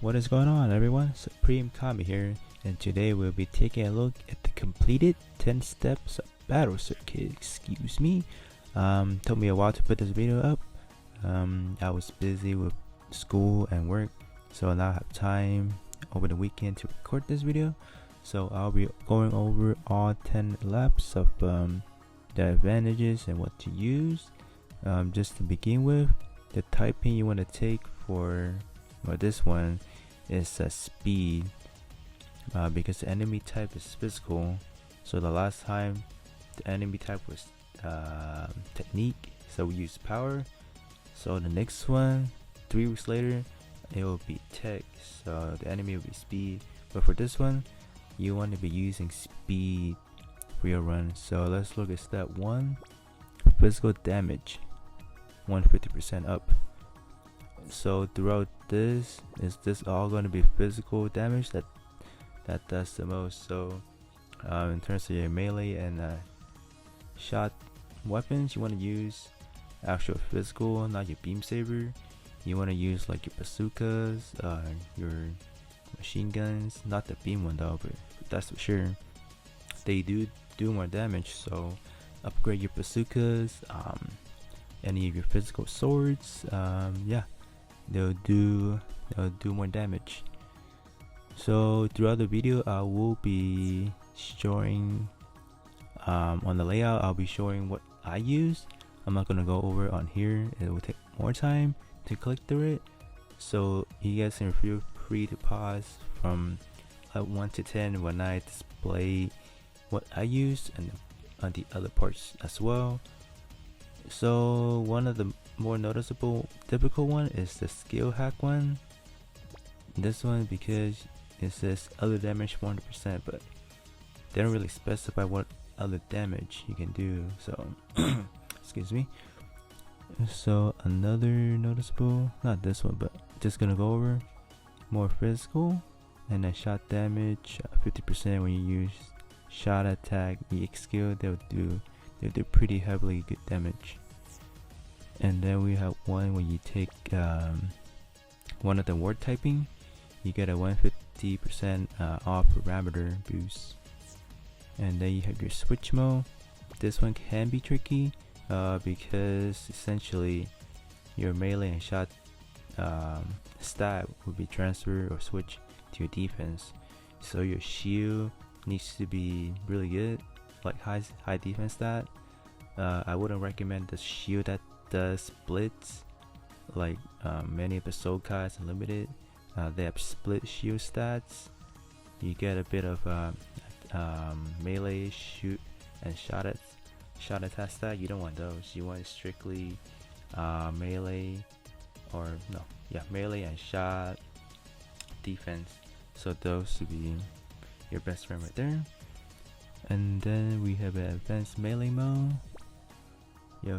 What is going on, everyone? Supreme Kami here, and today we'll be taking a look at the completed 10 steps of battle circuit. Excuse me. Took me a while to put this video up. I was busy with school and work, so now I have time over the weekend to record this video. So I'll be going over all 10 laps of the advantages and what to use. Just to begin with, the typing you want to take for this one is speed, because the enemy type is physical. So the last time the enemy type was technique, so we use power. So the next one, 3 weeks later, it will be tech, so the enemy will be speed. But for this one, you want to be using speed for your run. So let's look at step 1, physical damage, 150% up. So throughout this, is this all going to be physical damage that does the most. So in terms of your melee and shot weapons, you want to use actual physical, not your beam saber. You want to use like your bazookas, your machine guns, not the beam one though, but that's for sure. They do more damage, so upgrade your bazookas, any of your physical swords. Yeah, they'll do more damage. So throughout the video, I will be showing on the layout, I'll be showing what I use. I'm not gonna go over it on here, it will take more time to click through it, so you guys can feel free to pause from 1 to 10 when I display what I use, and on the other parts as well. So one of the more noticeable typical one is the skill hack one. This one, because it says other damage 100%, but they don't really specify what other damage you can do, so excuse me. So another noticeable, not this one, but just gonna go over more physical, and then shot damage 50% when you use shot attack EX skill. They'll do pretty heavily good damage. And then we have one when you take one of the word typing, you get a 150% off parameter boost. And then you have your switch mode. This one can be tricky because essentially your melee and shot stat will be transferred or switched to your defense. So your shield needs to be really good, like high defense stat. I wouldn't recommend the shield that does splits, like many of the soul cards are limited. They have split shield stats. You get a bit of melee, shoot, and shot attack stat. You don't want those. You want strictly melee, or melee and shot defense. So those to be your best friend right there. And then we have an advanced melee mode.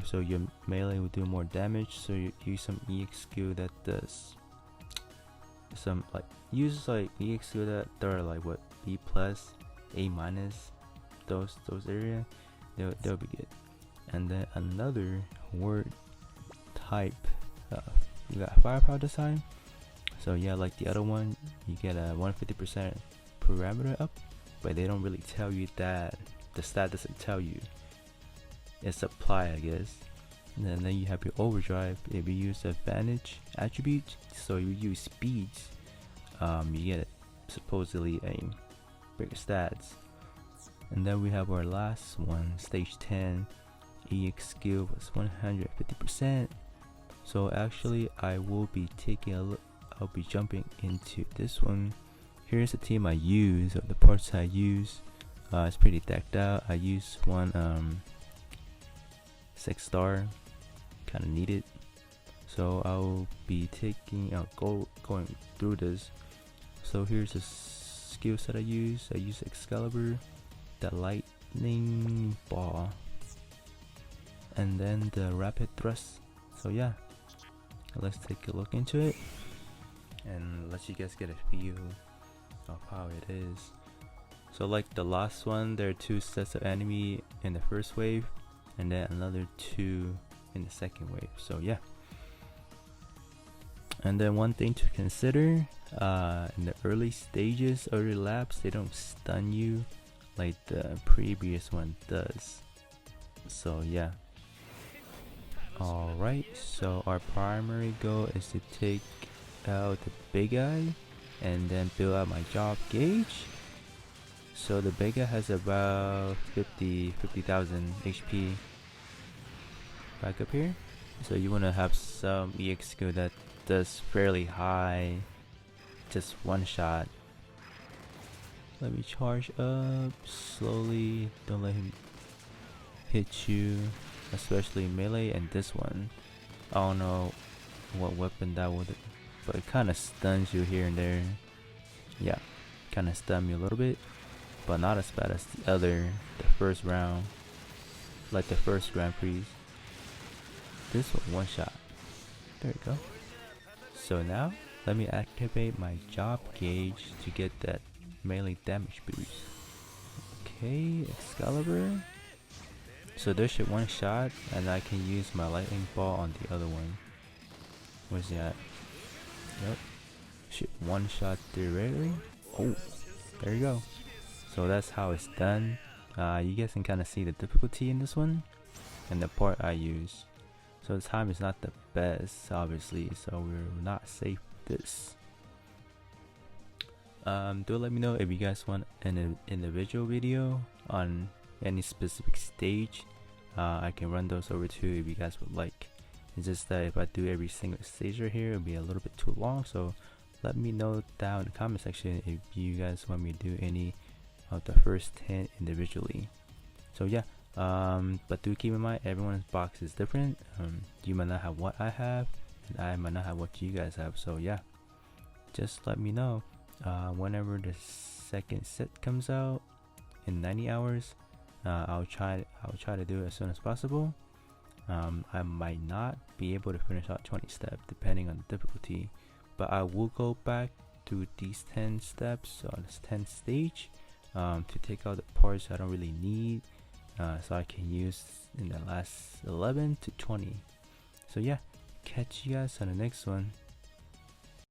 So your melee will do more damage, so you use some EX skill that does some uses EX skill that are like what, B plus, A minus, those area, they'll be good. And then another word type, you got firepower this time. So yeah, like the other one, you get a 150% parameter up, but they don't really tell you that. The stat doesn't tell you. It's apply, I guess. And then you have your overdrive. If you use advantage attributes, so you use speeds, you get supposedly a bigger stats. And then we have our last one, stage 10, EX skill was 150%. So actually I will be taking a look, I'll be jumping into this one. Here's the team I use, of the parts I use. It's pretty decked out. I use one 6-star, kind of needed. So I'll be going through this. So here's the skill set I use. I use Excalibur, the lightning ball, and then the rapid thrust. So yeah, let's take a look into it and let you guys get a feel of how it is. So like the last one, there are 2 sets of enemy in the first wave, and then another 2 in the second wave. So yeah, And then one thing to consider, in the early stages, early laps, they don't stun you like the previous one does. So yeah. Alright, so our primary goal is to take out the big guy and then build out my job gauge. So the big guy has about 50,000 HP back up here. So you want to have some EX skill that does fairly high, just one shot. Let me charge up slowly, don't let him hit you, especially melee. And this one, I don't know what weapon that would, but it kind of stuns you here and there. Yeah, kind of stun me a little bit, but not as bad as the first round, like the first Grand Prix. This one shot. There you go. So now let me activate my job gauge to get that melee damage boost. Okay, Excalibur. So there's your one shot, and I can use my lightning ball on the other one. Where's that? Yep. Shoot, one shot directly. Oh, there you go. So that's how it's done. You guys can kind of see the difficulty in this one and the part I use. So the time is not the best, obviously, so we're not safe this. Do let me know if you guys want an individual video on any specific stage. I can run those over too if you guys would like. It's just that if I do every single stage right here, it'll be a little bit too long, so let me know down in the comment section if you guys want me to do any of the first 10 individually. So yeah, but do keep in mind everyone's box is different. You might not have what I have, and I might not have what you guys have. So yeah, just let me know whenever the second set comes out in 90 hours. I'll try to do it as soon as possible. I might not be able to finish out 20 steps depending on the difficulty, but I will go back to these 10 steps on this 10th stage to take out the parts I don't really need, so I can use in the last 11 to 20. So yeah, catch you guys on the next one.